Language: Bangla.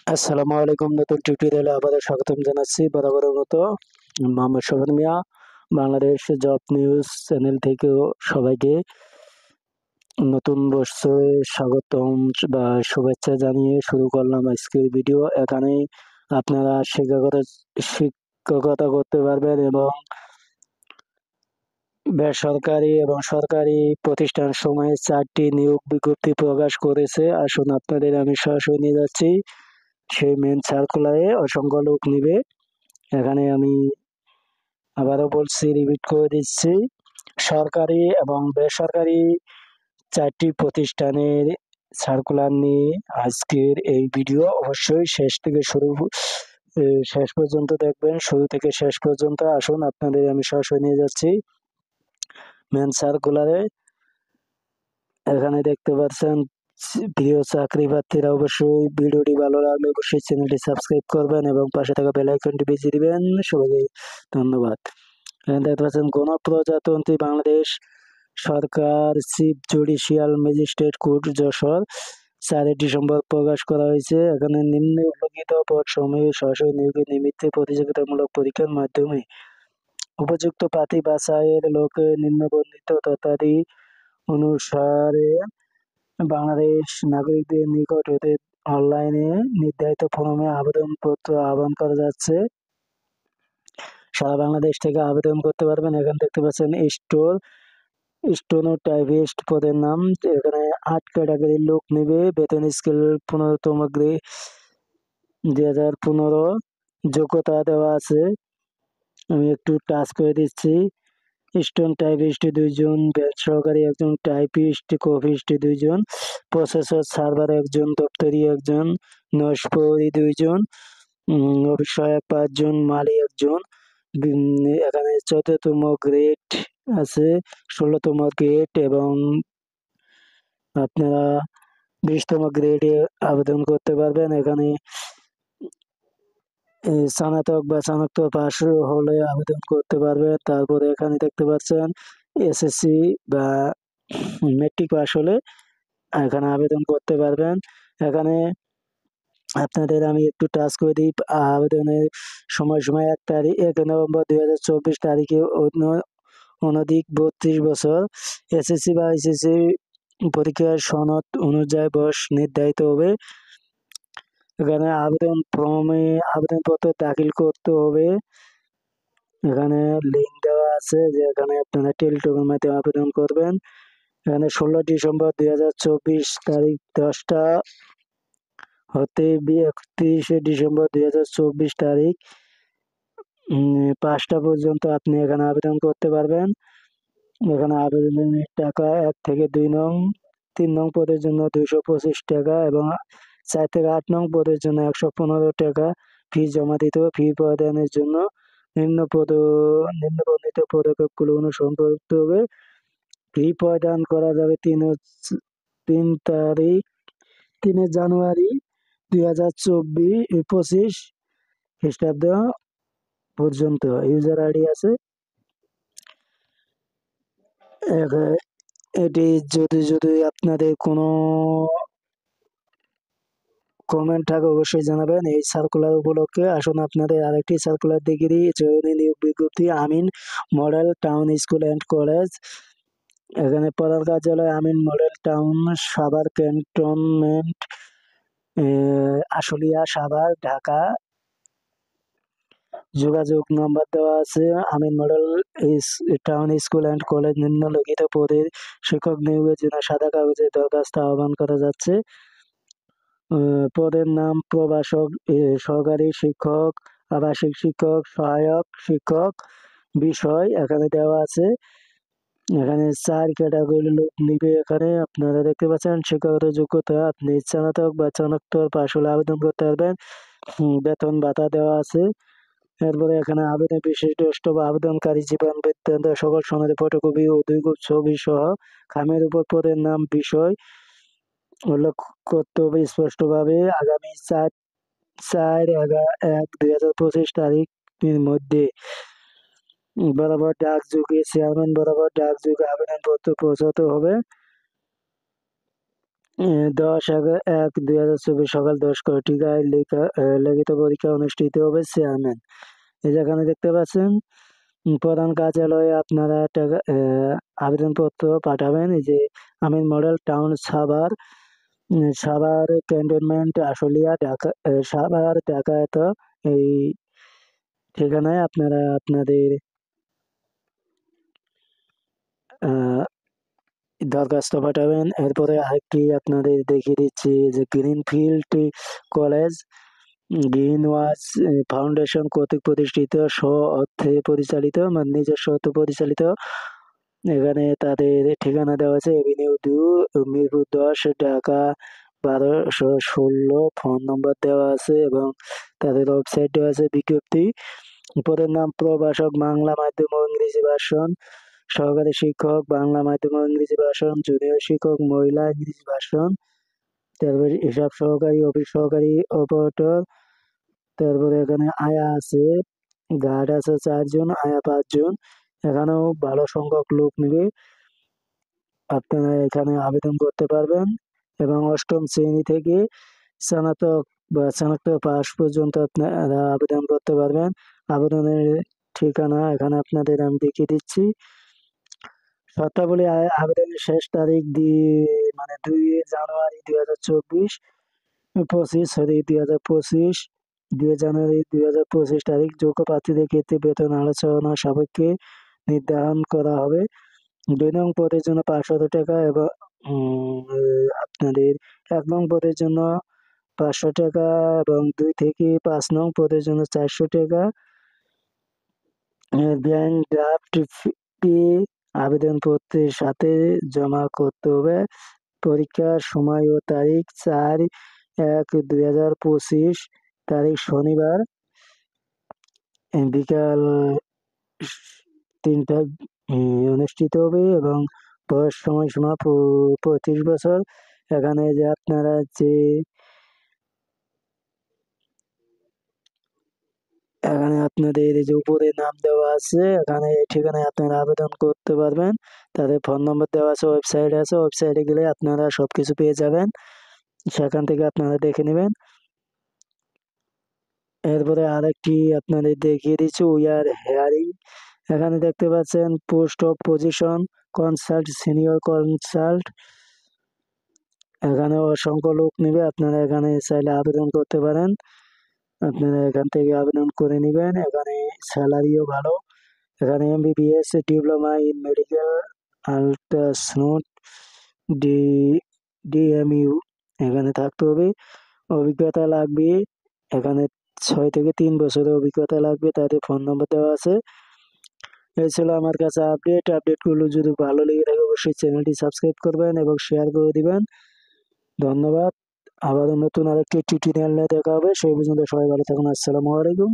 আসসালামু আলাইকুম। নতুন টিউটোরিয়ালে আবারও স্বাগতম জানাচ্ছি। বরাবরের মতো মোহাম্মদ শোভন মিয়া, বাংলাদেশ জব নিউজ চ্যানেল থেকেও সবাইকে নতুন বছরে স্বাগতম বা শুভেচ্ছা জানিয়ে শুরু করলাম আজকের ভিডিও। এখানে আপনারা শিক্ষকতা করতে পারবেন এবং বেসরকারি এবং সরকারি প্রতিষ্ঠান সময়ে 4টি নিয়োগ বিজ্ঞপ্তি প্রকাশ করেছে। আসুন আপনাদের আমি সরাসরি নিয়ে যাচ্ছি সেই মেন সার্কুলারে। অসংখ্য লোক নিবে। এখানে আমি আবারও বলছি, রিপিট করে দিচ্ছি, সরকারি এবং বেসরকারি 4টি প্রতিষ্ঠানের সার্কুলার নিয়ে আজকের এই ভিডিও। অবশ্যই শেষ পর্যন্ত দেখবেন, শুরু থেকে শেষ পর্যন্ত। আসুন আপনাদের আমি সরাসরি নিয়ে যাচ্ছি মেন সার্কুলারে। এখানে দেখতে পাচ্ছেন, প্রিয় চাকরি প্রার্থীরা অবশ্যই ভিডিওটি ভালো লাগলে অবশ্যই চ্যানেলটি সাবস্ক্রাইব করবেন এবং পাশে থাকা বেল আইকনটি বাজিয়ে দিবেন। সবাইকে ধন্যবাদ। এখানে দেখতে পাচ্ছেন, গণপ্রজাতন্ত্রী বাংলাদেশ সরকার chief judicial magistrate court Jashore 4 December প্রকাশ করা হয়েছে। এখানে নিম্নে উল্লেখিত পদ সমূহে সরাসরি নিয়োগের নিমিত্তে প্রতিযোগিতামূলক পরীক্ষার মাধ্যমে উপযুক্ত প্রার্থী বাছাইয়ের লক্ষ্যে নিম্নবর্ণিত তথ্যাদি অনুসারে বাংলাদেশ নাগরিকদের নিকট হতে অনলাইনে নির্ধারিত ফরমে আবেদনপত্র আহ্বান করা যাচ্ছে। সারা বাংলাদেশ থেকে আবেদন করতে পারবেন। এখানে দেখতে পাচ্ছেন স্টেনোটাইপিস্ট পদের নাম। এখানে 8 ক্যাটাগরির লোক নেবে। বেতন স্কেল 15তম গ্রেড 2015। যোগ্যতা দেওয়া আছে, আমি একটু টাচ করে দিচ্ছি। স্টোন টাইপিস্ট 2 জন, ব্যাচ সহকারী 1 জন, টাইপিস্ট কপিস্ট 2 জন, প্রসেসর সার্ভার 1 জন, দপ্তরি 1 জন, নস্পরি 2 জন, অফিস সহায়ক 5 জন, মালি 1 জন। এখানে 14তম গ্রেড আছে, 16তম গ্রেড এবং আপনারা 20তম গ্রেডে আবেদন করতে পারবেন। এখানে স্নাতক বা স্নাতক পাস হলে আবেদন করতে পারবেন। তারপরে এখানে দেখতে পাচ্ছেন এসএসসি বা মেট্রিক পাস হলে এখানে আবেদন করতে পারবেন। এখানে আপনাদের আমি একটু টাচ করে দিই। আবেদনের সময় 1 নভেম্বর 2024 তারিখে অনধিক 32 বছর এসএসসি বা এইচএসসি পরীক্ষার সনদ অনুযায়ী বয়স নির্ধারিত হবে। এখানে আবেদনপত্র দাখিল করতে হবে। এখানে লিঙ্ক দেওয়া আছে, যে এখানে আপনারা টেলিটকের মাধ্যমে আবেদন করবেন। এখানে 16 ডিসেম্বর 2024 তারিখ 10টা হতে 31 ডিসেম্বর 2024 তারিখ 5টা পর্যন্ত আপনি এখানে আবেদন করতে পারবেন। এখানে আবেদনের টাকা 1 থেকে 2 নং, 3 নং পদের জন্য 225 টাকা এবং 4 থেকে 8 নং পদের জন্য 115 টাকা ফি জমা দিতে হবে। ফি প্রদানের জন্য নিম্নবর্ণিত পদক্ষেপগুলো অনুসরণ করতে হবে। ফি প্রদান করা যাবে 3 জানুয়ারি 2025 খ্রিস্টাব্দ পর্যন্ত। ইউজার আইডি আছে। এটি যদি আপনাদের কোনো কমেন্ট থাকে অবশ্যই জানাবেন এই সার্কুলার উপলক্ষে। আসুন আপনাদের আরেকটি সার্কুলার দেখিয়ে দিই। জরুরি নিয়োগ বিজ্ঞপ্তি, Amin model town school and college. এখানে প্রধান কার্যালয় Amin model town, Savar cantonment, Ashulia, Savar, Dhaka. যোগাযোগ নম্বর দেওয়া আছে। Amin model town school and college নিম্নলিখিত পদের শিক্ষক নিয়োগের জন্য সাদা কাগজে দরখাস্ত আহ্বান করা যাচ্ছে। পদের নাম প্রভাষক, সহকারী শিক্ষক, আবাসিক শিক্ষক, সহায়ক শিক্ষক। বিষয় এখানে দেওয়া আছে। এখানে 4 ক্যাটাগরির লোক নিবে। এখানে আপনারা দেখতে পাচ্ছেন শিক্ষাগত যোগ্যতা, আপনি স্নাতক বা স্নাতকোত্তর পাশ হলে আবেদন করতে পারবেন। বেতন ভাতা দেওয়া আছে। এরপরে এখানে আবেদন বিশিষ্ট বা আবেদনকারী জীবন বৃত্তান্ত সকল সনদে ফটোকপি ও 2 কপি ছবি সহ খামের উপর পদের নাম বিষয় উল্লেখ করতে হবে স্পষ্টভাবে। আগামী 4/1/2025 তারিখের মধ্যে বরাবর ডাকযোগে চেয়ারম্যান বরাবর ডাকযোগে আবেদনপত্র পৌঁছাতে হবে। 10/1/2024 সকাল 10 ঘটিকায় লিখিত পরীক্ষা অনুষ্ঠিত হবে। চেয়ারম্যান এই যেখানে দেখতে পাচ্ছেন প্রধান কার্যালয়ে আপনারা টাকা আবেদনপত্র পাঠাবেন। এই যে Amin model town Savar, Savar cantonment, Ashulia, Dhaka, Savar, ঢাকায়ত এই ঠিকানায় আপনারা আপনাদের দরখাস্ত পাঠাবেন। এরপরে আরেকটি আপনাদের দেখিয়ে দিচ্ছি যে greenfield college green watch foundation কর্তৃক প্রতিষ্ঠিত, স্ব অর্থে পরিচালিত, মানে নিজস্ব অর্থে পরিচালিত। এখানে তাদের ঠিকানা দেওয়া আছে এভিনিউ 2, মিরপুর 10, ঢাকা 1216। ফোন নম্বর দেওয়া আছে এবং তাদের ওয়েবসাইট দেওয়া আছে। বিজ্ঞপ্তি পদের নাম প্রভাষক বাংলা মাধ্যম ও ইংরেজি ভার্সন, সহকারী শিক্ষক বাংলা মাধ্যম ও ইংরেজি ভার্সন, জুনিয়র শিক্ষক মহিলা ইংরেজি ভার্সন, তারপরে হিসাব সহকারী, অফিস সহকারী, অপারেটর। তারপরে এখানে আয়া আছে, গার্ড আছে 4 জন, আয়া 5 জন। এখানেও ভালো সংখ্যক লোক নিবে। আপনারা এখানে আবেদন করতে পারবেন এবং অষ্টম শ্রেণী থেকে স্নাতক বা স্নাতক পাস পর্যন্ত আপনারা আবেদন করতে পারবেন। আবেদনের ঠিকানা এখানে আপনাদের আমি দেখিয়ে দিচ্ছি। শর্তাবলী আবেদনের শেষ তারিখ মানে 2 জানুয়ারি 2024, 2 জানুয়ারি 2025 তারিখ। যোগ্য প্রার্থীদের ক্ষেত্রে বেতন আলোচনা সাপেক্ষে নির্ধারণ করা হবে। 2 নং পদের জন্য 500 টাকা এবং আপনাদের 1 নং পদের জন্য 500 টাকা এবং 2 থেকে 5 নং পদের জন্য 400 টাকা। ব্যাংক ড্রাফট ফি আবেদনপত্রের সাথে জমা করতে হবে। পরীক্ষার সময় ও তারিখ 4/1/2025 তারিখ শনিবার বিকাল 3টায় অনুষ্ঠিত হবে এবং বয়স সময়সীমা 35 বছর। এখানে যে আপনারা এখানে আপনাদের এই যে উপরে নাম দেওয়া আছে, এখানে এই ঠিকানায় আপনারা আবেদন করতে পারবেন। তাদের ফোন নম্বর দেওয়া আছে, ওয়েবসাইট আছে। ওয়েবসাইটে গেলে আপনারা সবকিছু পেয়ে যাবেন। সেখান থেকে আপনারা দেখে নেবেন। এরপরে আরেকটি আপনাদের দেখিয়ে দিচ্ছি উই আর হেয়ারিং। এখানে দেখতে পাচ্ছেন post of position consult, senior consult. এখানে অসংখ্য লোক নেবে। আপনারা এখানে চাইলে আবেদন করতে পারেন। আপনারা এখান থেকে আবেদন করে নেবেন। এখানে স্যালারিও ভালো। এখানে MBBS, diploma in medical, ultrasound, D DMU এখানে থাকতে হবে। অভিজ্ঞতা লাগবে এখানে 6 থেকে 3 বছরের অভিজ্ঞতা লাগবে। তাদের ফোন নম্বর দেওয়া আছে। এই ছিল আমার কাছে আপডেটগুলো যদি ভালো লেগে থাকে অবশ্যই চ্যানেলটি সাবস্ক্রাইব করবেন এবং শেয়ার করে দিবেন। ধন্যবাদ। আবারও নতুন আরেকটি টিউটোরিয়াল নিয়ে দেখা হবে। সেই পর্যন্ত সবাই ভালো থাকুন। আসসালামু আলাইকুম।